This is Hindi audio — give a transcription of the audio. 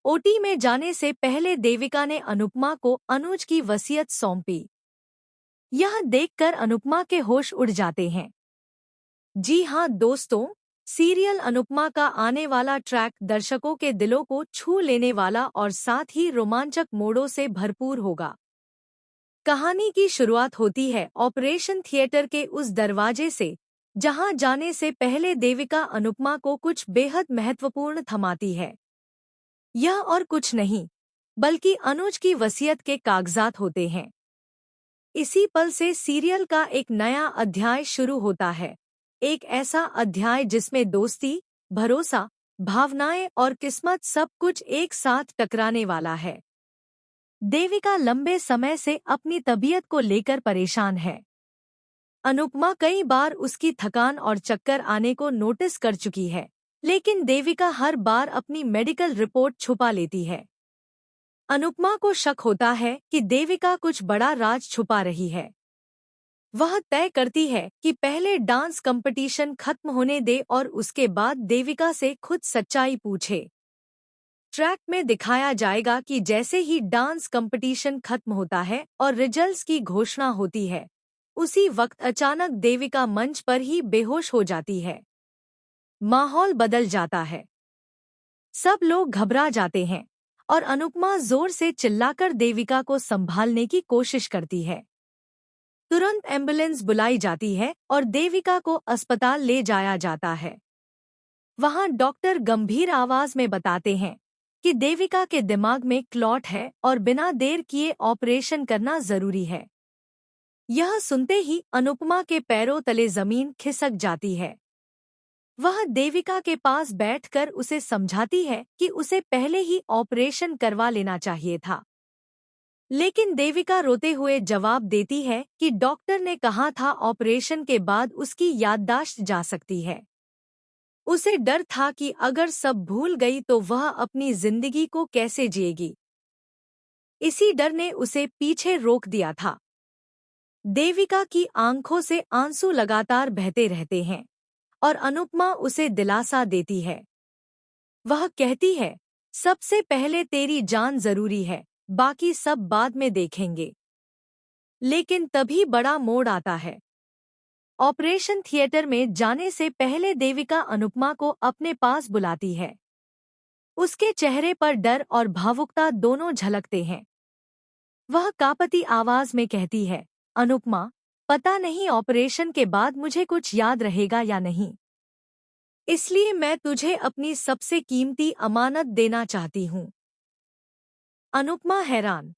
ओटी में जाने से पहले देविका ने अनुपमा को अनुज की वसीयत सौंपी। यह देखकर अनुपमा के होश उड़ जाते हैं। जी हाँ दोस्तों, सीरियल अनुपमा का आने वाला ट्रैक दर्शकों के दिलों को छू लेने वाला और साथ ही रोमांचक मोड़ों से भरपूर होगा। कहानी की शुरुआत होती है ऑपरेशन थिएटर के उस दरवाजे से, जहां जाने से पहले देविका अनुपमा को कुछ बेहद महत्वपूर्ण थमाती है। यह और कुछ नहीं, बल्कि अनुज की वसीयत के कागजात होते हैं। इसी पल से सीरियल का एक नया अध्याय शुरू होता है। एक ऐसा अध्याय जिसमें दोस्ती, भरोसा, भावनाएं और किस्मत सब कुछ एक साथ टकराने वाला है। देविका लंबे समय से अपनी तबीयत को लेकर परेशान है। अनुपमा कई बार उसकी थकान और चक्कर आने को नोटिस कर चुकी है, लेकिन देविका हर बार अपनी मेडिकल रिपोर्ट छुपा लेती है। अनुपमा को शक होता है कि देविका कुछ बड़ा राज छुपा रही है। वह तय करती है कि पहले डांस कंपटीशन खत्म होने दे और उसके बाद देविका से खुद सच्चाई पूछे। ट्रैक में दिखाया जाएगा कि जैसे ही डांस कंपटीशन खत्म होता है और रिजल्ट्स की घोषणा होती है, उसी वक्त अचानक देविका मंच पर ही बेहोश हो जाती है। माहौल बदल जाता है। सब लोग घबरा जाते हैं और अनुपमा जोर से चिल्लाकर देविका को संभालने की कोशिश करती है। तुरंत एम्बुलेंस बुलाई जाती है और देविका को अस्पताल ले जाया जाता है। वहां डॉक्टर गंभीर आवाज में बताते हैं कि देविका के दिमाग में क्लॉट है और बिना देर किए ऑपरेशन करना जरूरी है। यह सुनते ही अनुपमा के पैरों तले जमीन खिसक जाती है। वह देविका के पास बैठकर उसे समझाती है कि उसे पहले ही ऑपरेशन करवा लेना चाहिए था। लेकिन देविका रोते हुए जवाब देती है कि डॉक्टर ने कहा था ऑपरेशन के बाद उसकी याददाश्त जा सकती है। उसे डर था कि अगर सब भूल गई तो वह अपनी जिंदगी को कैसे जिएगी। इसी डर ने उसे पीछे रोक दिया था। देविका की आंखों से आंसू लगातार बहते रहते हैं और अनुपमा उसे दिलासा देती है। वह कहती है, सबसे पहले तेरी जान जरूरी है, बाकी सब बाद में देखेंगे। लेकिन तभी बड़ा मोड़ आता है। ऑपरेशन थिएटर में जाने से पहले देविका अनुपमा को अपने पास बुलाती है। उसके चेहरे पर डर और भावुकता दोनों झलकते हैं। वह कांपती आवाज में कहती है, अनुपमा, पता नहीं ऑपरेशन के बाद मुझे कुछ याद रहेगा या नहीं। इसलिए मैं तुझे अपनी सबसे कीमती अमानत देना चाहती हूँ। अनुपमा हैरान